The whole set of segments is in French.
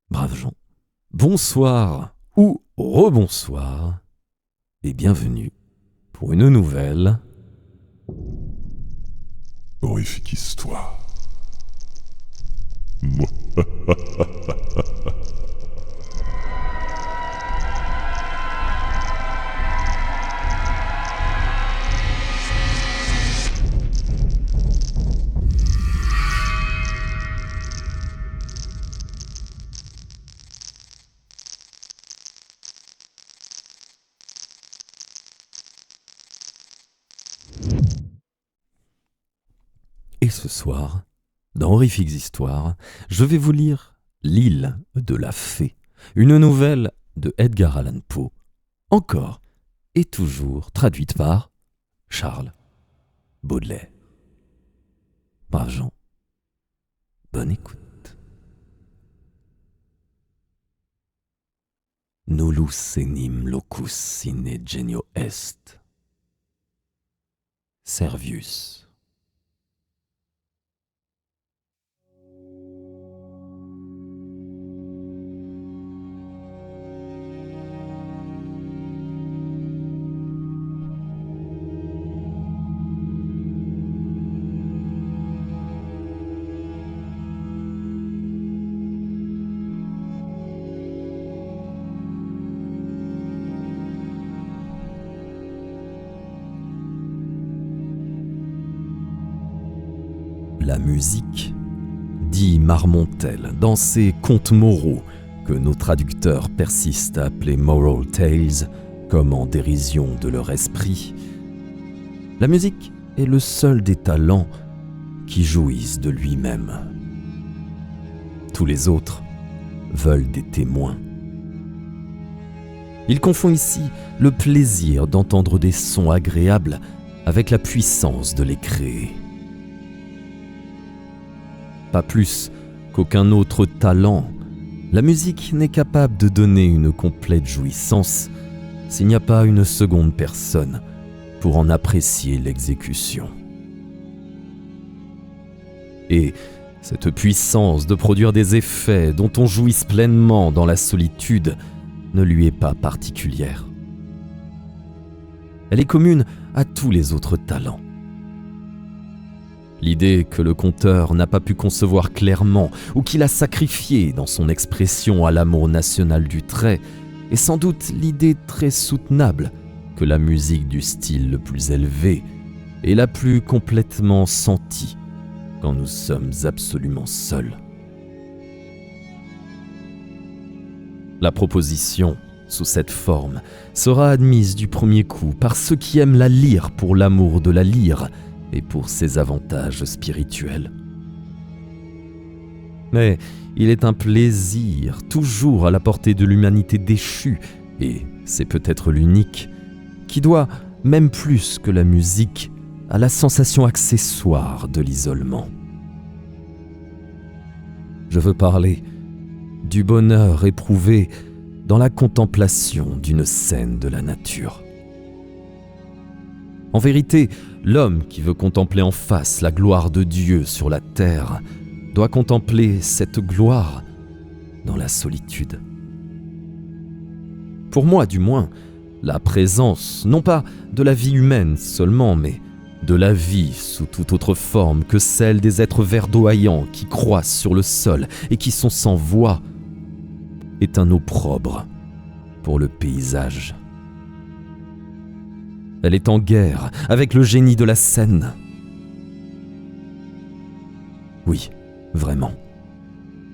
Braves gens, bonsoir ou rebonsoir et bienvenue pour une nouvelle Horrifique histoire. Et ce soir, dans Horrifiques Histoires, je vais vous lire L'île de la fée, une nouvelle de Edgar Allan Poe, encore et toujours traduite par Charles Baudelaire. Braves gens, bonne écoute. Nullus enim locus in genio est. Servius. La musique, dit Marmontel dans ses contes moraux que nos traducteurs persistent à appeler moral tales, comme en dérision de leur esprit. La musique est le seul des talents qui jouissent de lui-même. Tous les autres veulent des témoins. Il confond ici le plaisir d'entendre des sons agréables avec la puissance de les créer. Pas plus qu'aucun autre talent, la musique n'est capable de donner une complète jouissance s'il n'y a pas une seconde personne pour en apprécier l'exécution. Et cette puissance de produire des effets dont on jouisse pleinement dans la solitude ne lui est pas particulière. Elle est commune à tous les autres talents. L'idée que le conteur n'a pas pu concevoir clairement ou qu'il a sacrifiée dans son expression à l'amour national du trait est sans doute l'idée très soutenable que la musique du style le plus élevé est la plus complètement sentie quand nous sommes absolument seuls. La proposition, sous cette forme, sera admise du premier coup par ceux qui aiment la lyre pour l'amour de la lyre et pour ses avantages spirituels. Mais il est un plaisir, toujours à la portée de l'humanité déchue, et c'est peut-être l'unique, qui doit, même plus que la musique, à la sensation accessoire de l'isolement. Je veux parler du bonheur éprouvé dans la contemplation d'une scène de la nature. En vérité, l'homme qui veut contempler en face la gloire de Dieu sur la terre doit contempler cette gloire dans la solitude. Pour moi, du moins, la présence, non pas de la vie humaine seulement, mais de la vie sous toute autre forme que celle des êtres verdoyants qui croissent sur le sol et qui sont sans voix, est un opprobre pour le paysage. Elle est en guerre avec le génie de la scène. Oui, vraiment.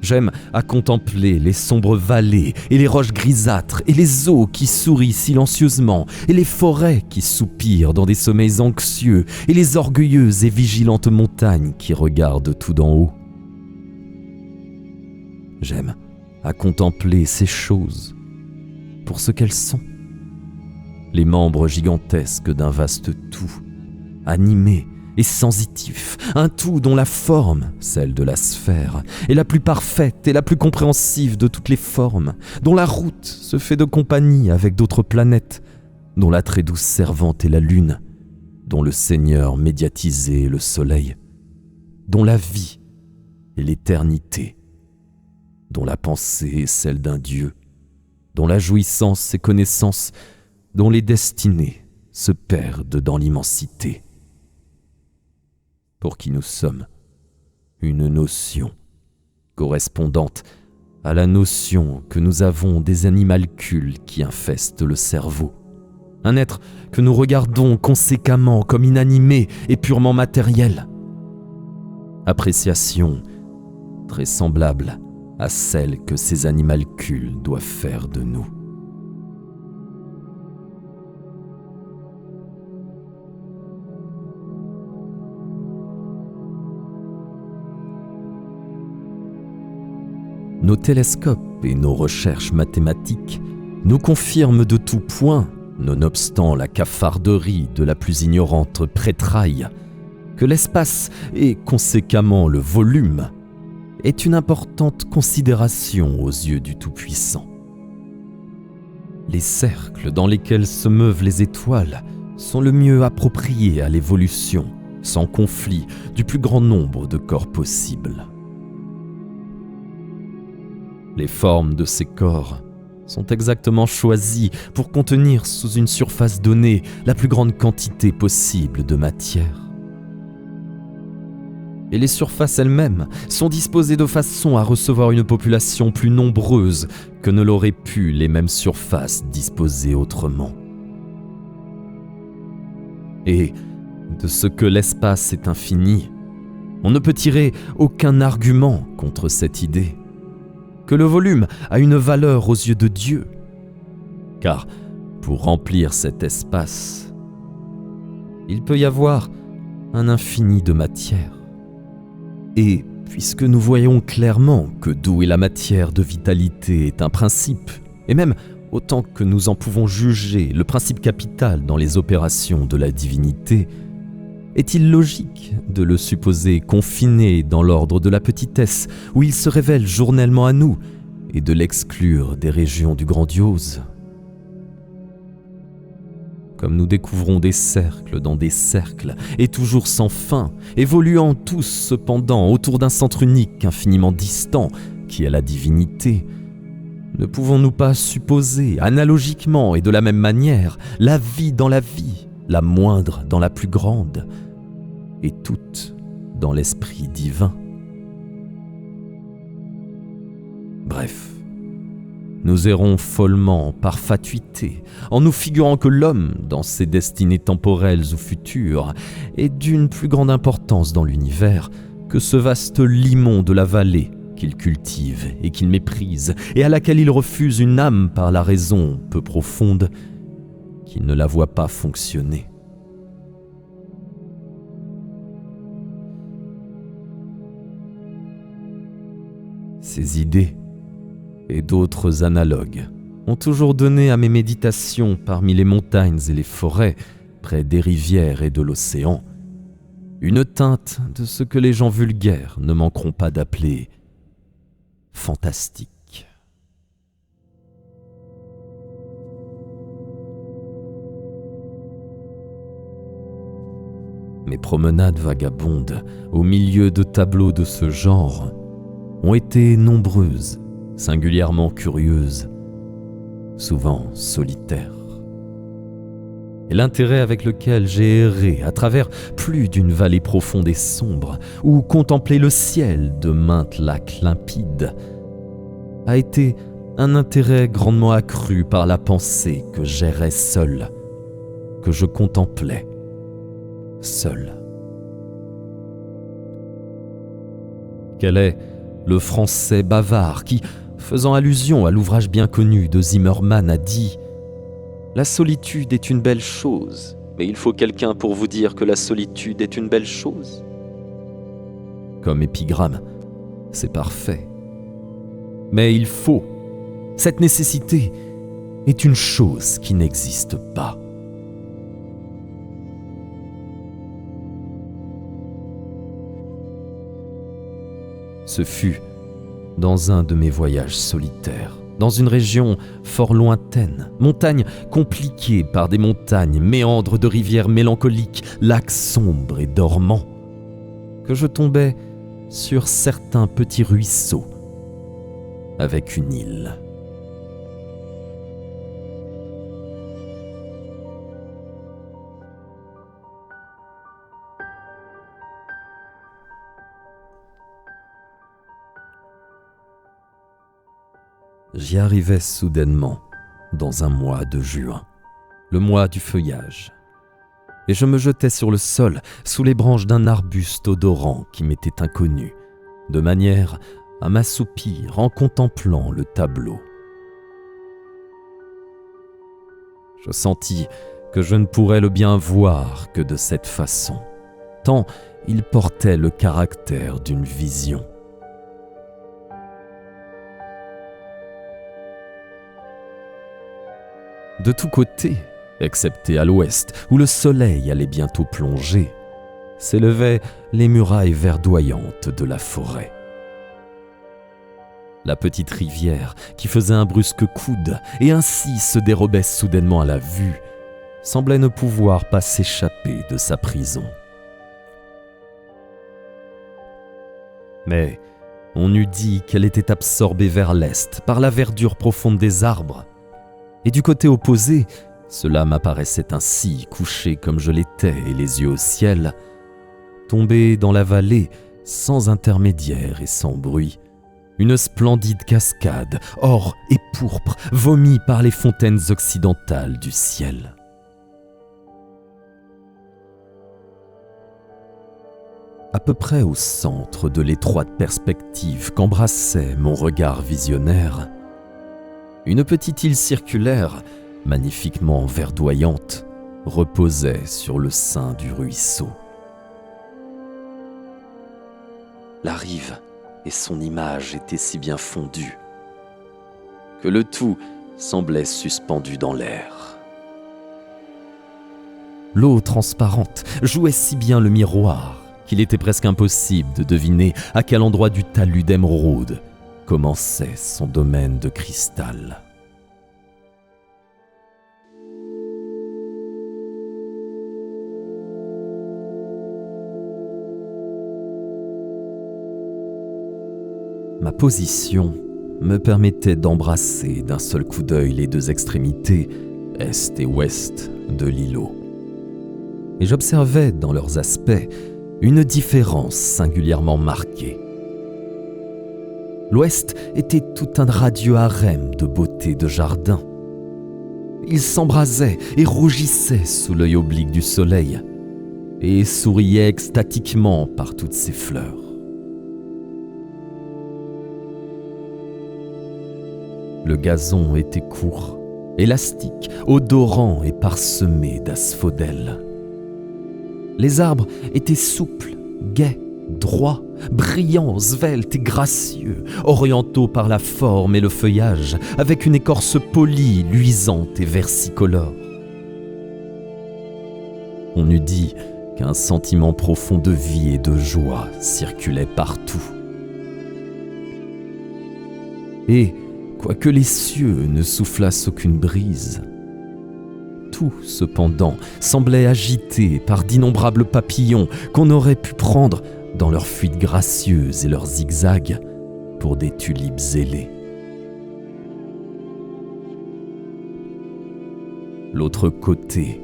J'aime à contempler les sombres vallées et les roches grisâtres et les eaux qui sourient silencieusement et les forêts qui soupirent dans des sommeils anxieux et les orgueilleuses et vigilantes montagnes qui regardent tout d'en haut. J'aime à contempler ces choses pour ce qu'elles sont. Les membres gigantesques d'un vaste tout, animé et sensitif, un tout dont la forme, celle de la sphère, est la plus parfaite et la plus compréhensive de toutes les formes, dont la route se fait de compagnie avec d'autres planètes, dont la très douce servante est la lune, dont le Seigneur médiatisé est le soleil, dont la vie est l'éternité, dont la pensée est celle d'un dieu, dont la jouissance est connaissance, dont les destinées se perdent dans l'immensité. Pour qui nous sommes, une notion correspondante à la notion que nous avons des animalcules qui infestent le cerveau. Un être que nous regardons conséquemment comme inanimé et purement matériel. Appréciation très semblable à celle que ces animalcules doivent faire de nous. Nos télescopes et nos recherches mathématiques nous confirment de tout point, nonobstant la cafarderie de la plus ignorante prêtraille, que l'espace et conséquemment le volume est une importante considération aux yeux du Tout-Puissant. Les cercles dans lesquels se meuvent les étoiles sont le mieux appropriés à l'évolution, sans conflit, du plus grand nombre de corps possibles. Les formes de ces corps sont exactement choisies pour contenir sous une surface donnée la plus grande quantité possible de matière. Et les surfaces elles-mêmes sont disposées de façon à recevoir une population plus nombreuse que ne l'auraient pu les mêmes surfaces disposées autrement. Et de ce que l'espace est infini, on ne peut tirer aucun argument contre cette idée, que le volume a une valeur aux yeux de Dieu, car pour remplir cet espace, il peut y avoir un infini de matière. Et puisque nous voyons clairement que d'où est la matière de vitalité est un principe, et même autant que nous en pouvons juger le principe capital dans les opérations de la divinité, est-il logique de le supposer confiné dans l'ordre de la petitesse où il se révèle journellement à nous et de l'exclure des régions du grandiose ? Comme nous découvrons des cercles dans des cercles, et toujours sans fin, évoluant tous cependant autour d'un centre unique infiniment distant, qui est la divinité, ne pouvons-nous pas supposer, analogiquement et de la même manière, la vie dans la vie, la moindre dans la plus grande, et toute dans l'esprit divin ? Bref, nous errons follement par fatuité, en nous figurant que l'homme, dans ses destinées temporelles ou futures, est d'une plus grande importance dans l'univers que ce vaste limon de la vallée qu'il cultive et qu'il méprise, et à laquelle il refuse une âme par la raison peu profonde qu'il ne la voit pas fonctionner. Ces idées et d'autres analogues ont toujours donné à mes méditations parmi les montagnes et les forêts, près des rivières et de l'océan, une teinte de ce que les gens vulgaires ne manqueront pas d'appeler fantastique. Mes promenades vagabondes au milieu de tableaux de ce genre ont été nombreuses, singulièrement curieuses, souvent solitaires. Et l'intérêt avec lequel j'ai erré à travers plus d'une vallée profonde et sombre, ou contemplé le ciel de maintes lacs limpides, a été un intérêt grandement accru par la pensée que j'errais seul, que je contemplais seul. Quel est le français bavard qui, faisant allusion à l'ouvrage bien connu de Zimmermann, a dit « La solitude est une belle chose, mais il faut quelqu'un pour vous dire que la solitude est une belle chose ?» Comme épigramme, c'est parfait. Mais il faut. Cette nécessité est une chose qui n'existe pas. Ce fut dans un de mes voyages solitaires, dans une région fort lointaine, montagne compliquée par des montagnes, méandres de rivières mélancoliques, lacs sombres et dormants, que je tombais sur certains petits ruisseaux, avec une île. J'y arrivais soudainement, dans un mois de juin, le mois du feuillage, et je me jetais sur le sol sous les branches d'un arbuste odorant qui m'était inconnu, de manière à m'assoupir en contemplant le tableau. Je sentis que je ne pourrais le bien voir que de cette façon, tant il portait le caractère d'une vision. De tous côtés, excepté à l'ouest, où le soleil allait bientôt plonger, s'élevaient les murailles verdoyantes de la forêt. La petite rivière, qui faisait un brusque coude et ainsi se dérobait soudainement à la vue, semblait ne pouvoir pas s'échapper de sa prison. Mais on eût dit qu'elle était absorbée vers l'est par la verdure profonde des arbres, et du côté opposé, cela m'apparaissait ainsi, couché comme je l'étais et les yeux au ciel, tombée dans la vallée, sans intermédiaire et sans bruit, une splendide cascade, or et pourpre, vomie par les fontaines occidentales du ciel. À peu près au centre de l'étroite perspective qu'embrassait mon regard visionnaire, une petite île circulaire, magnifiquement verdoyante, reposait sur le sein du ruisseau. La rive et son image étaient si bien fondues que le tout semblait suspendu dans l'air. L'eau transparente jouait si bien le miroir qu'il était presque impossible de deviner à quel endroit du talus d'émeraude commençait son domaine de cristal. Ma position me permettait d'embrasser d'un seul coup d'œil les deux extrémités, est et ouest, de l'îlot. Et j'observais dans leurs aspects une différence singulièrement marquée. L'ouest était tout un radieux harem de beauté de jardin. Il s'embrasait et rougissait sous l'œil oblique du soleil et souriait extatiquement par toutes ses fleurs. Le gazon était court, élastique, odorant et parsemé d'asphodèles. Les arbres étaient souples, gais, droits, brillants, sveltes et gracieux, orientaux par la forme et le feuillage, avec une écorce polie, luisante et versicolore. On eût dit qu'un sentiment profond de vie et de joie circulait partout. Et, quoique les cieux ne soufflassent aucune brise, tout, cependant, semblait agité par d'innombrables papillons qu'on aurait pu prendre, dans leurs fuites gracieuses et leurs zigzags, pour des tulipes ailées. L'autre côté,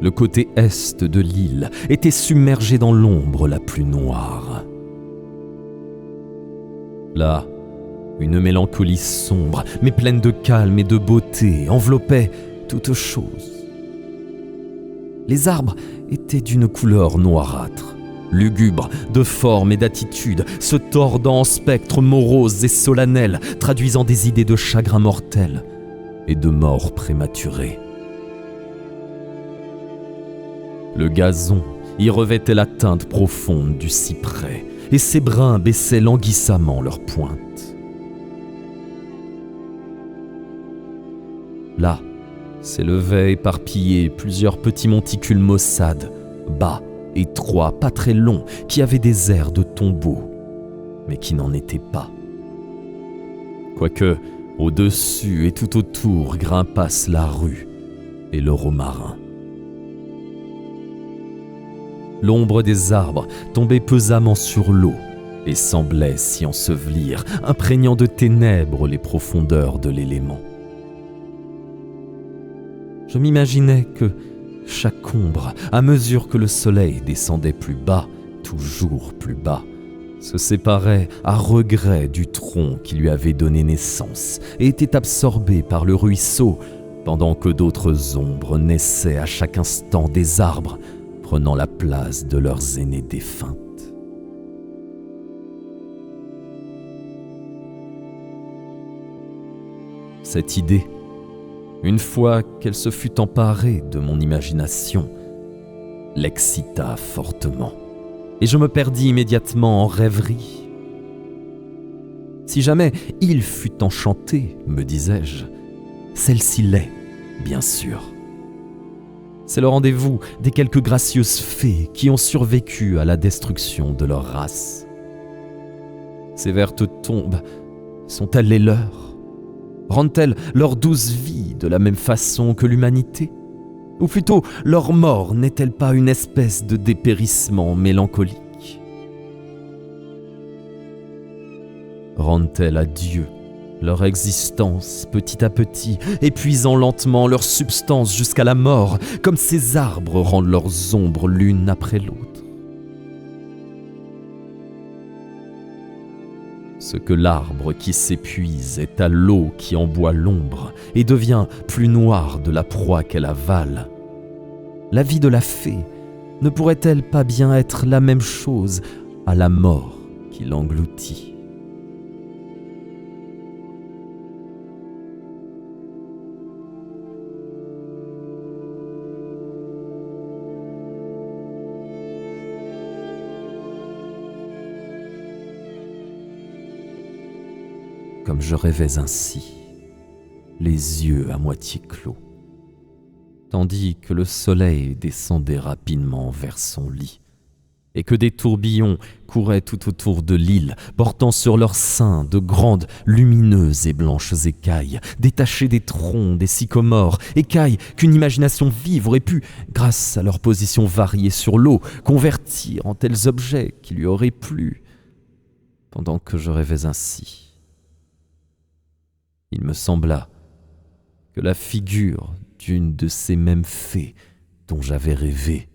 le côté est de l'île, était submergé dans l'ombre la plus noire. Là, une mélancolie sombre, mais pleine de calme et de beauté, enveloppait toute chose. Les arbres étaient d'une couleur noirâtre, lugubres de forme et d'attitude, se tordant en spectres moroses et solennels, traduisant des idées de chagrin mortel et de mort prématurée. Le gazon y revêtait la teinte profonde du cyprès, et ses brins baissaient languissamment leurs pointes. Là s'élevaient éparpillés plusieurs petits monticules maussades, bas, étroits, pas très longs, qui avaient des airs de tombeaux, mais qui n'en étaient pas. Quoique, au-dessus et tout autour grimpassent la rue et le romarin. L'ombre des arbres tombait pesamment sur l'eau, et semblait s'y ensevelir, imprégnant de ténèbres les profondeurs de l'élément. Je m'imaginais que chaque ombre, à mesure que le soleil descendait plus bas, toujours plus bas, se séparait à regret du tronc qui lui avait donné naissance et était absorbée par le ruisseau, pendant que d'autres ombres naissaient à chaque instant des arbres, prenant la place de leurs aînés défuntes. Cette idée, une fois qu'elle se fut emparée de mon imagination, l'excita fortement, et je me perdis immédiatement en rêverie. Si jamais il fut enchanté, me disais-je, celle-ci l'est, bien sûr. C'est le rendez-vous des quelques gracieuses fées qui ont survécu à la destruction de leur race. Ces vertes tombes sont-elles les leurs? Rendent-elles leur douce vie de la même façon que l'humanité? Ou plutôt, leur mort n'est-elle pas une espèce de dépérissement mélancolique? Rendent-elles à Dieu leur existence petit à petit, épuisant lentement leur substance jusqu'à la mort, comme ces arbres rendent leurs ombres l'une après l'autre? Ce que l'arbre qui s'épuise est à l'eau qui en boit l'ombre et devient plus noire de la proie qu'elle avale. La vie de la fée ne pourrait-elle pas bien être la même chose à la mort qui l'engloutit? Comme je rêvais ainsi, les yeux à moitié clos, tandis que le soleil descendait rapidement vers son lit, et que des tourbillons couraient tout autour de l'île, portant sur leurs seins de grandes, lumineuses et blanches écailles, détachées des troncs des sycomores, écailles qu'une imagination vive aurait pu, grâce à leur position variée sur l'eau, convertir en tels objets qui lui auraient plu. Pendant que je rêvais ainsi, il me sembla que la figure d'une de ces mêmes fées dont j'avais rêvé,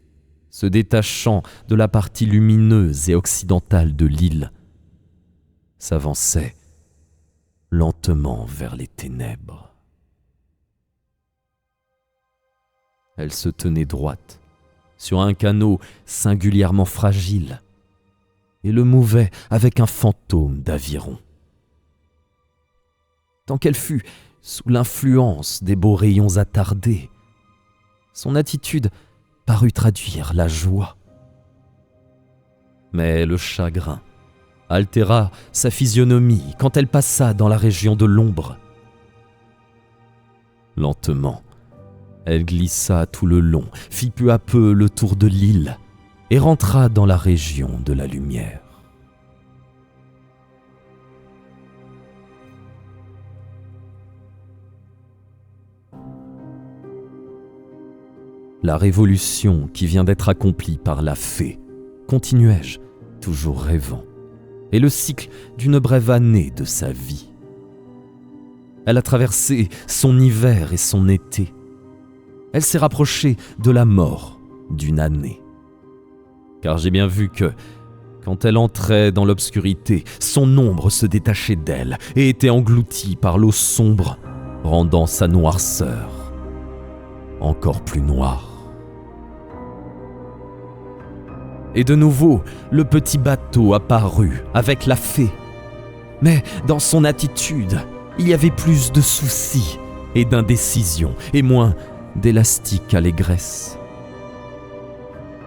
se détachant de la partie lumineuse et occidentale de l'île, s'avançait lentement vers les ténèbres. Elle se tenait droite sur un canot singulièrement fragile et le mouvait avec un fantôme d'aviron. Tant qu'elle fut sous l'influence des beaux rayons attardés, son attitude parut traduire la joie. Mais le chagrin altéra sa physionomie quand elle passa dans la région de l'ombre. Lentement, elle glissa tout le long, fit peu à peu le tour de l'île et rentra dans la région de la lumière. La révolution qui vient d'être accomplie par la fée, continuai-je, toujours rêvant, est le cycle d'une brève année de sa vie. Elle a traversé son hiver et son été. Elle s'est rapprochée de la mort d'une année. Car j'ai bien vu que, quand elle entrait dans l'obscurité, son ombre se détachait d'elle et était engloutie par l'eau sombre, rendant sa noirceur encore plus noire. Et de nouveau, le petit bateau apparut avec la fée. Mais dans son attitude, il y avait plus de soucis et d'indécision et moins d'élastique allégresse.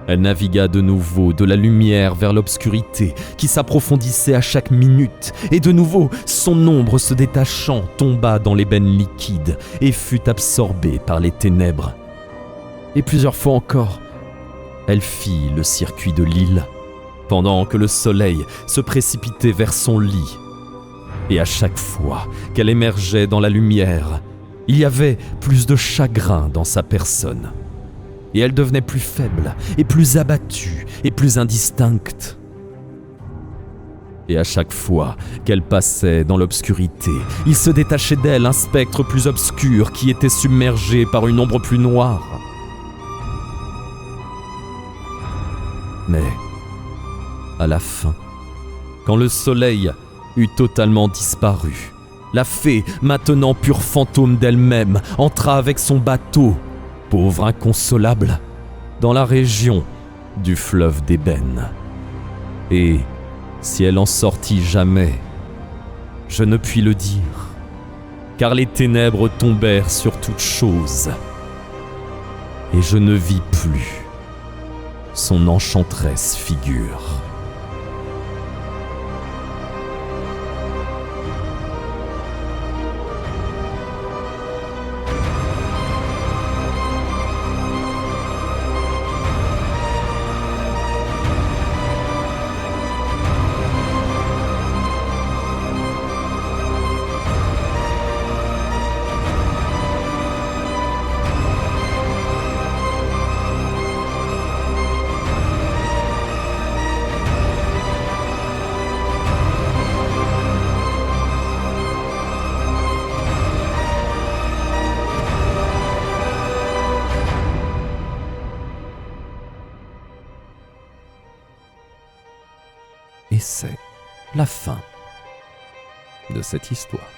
Elle navigua de nouveau de la lumière vers l'obscurité qui s'approfondissait à chaque minute, et de nouveau, son ombre se détachant tomba dans l'ébène liquide et fut absorbée par les ténèbres. Et plusieurs fois encore, elle fit le circuit de l'île, pendant que le soleil se précipitait vers son lit. Et à chaque fois qu'elle émergeait dans la lumière, il y avait plus de chagrin dans sa personne. Et elle devenait plus faible, et plus abattue, et plus indistincte. Et à chaque fois qu'elle passait dans l'obscurité, il se détachait d'elle un spectre plus obscur qui était submergé par une ombre plus noire. Mais, à la fin, quand le soleil eut totalement disparu, la fée, maintenant pur fantôme d'elle-même, entra avec son bateau, pauvre inconsolable, dans la région du fleuve d'ébène. Et, si elle en sortit jamais, je ne puis le dire, car les ténèbres tombèrent sur toute chose, et je ne vis plus son enchanteresse figure. Et c'est la fin de cette histoire.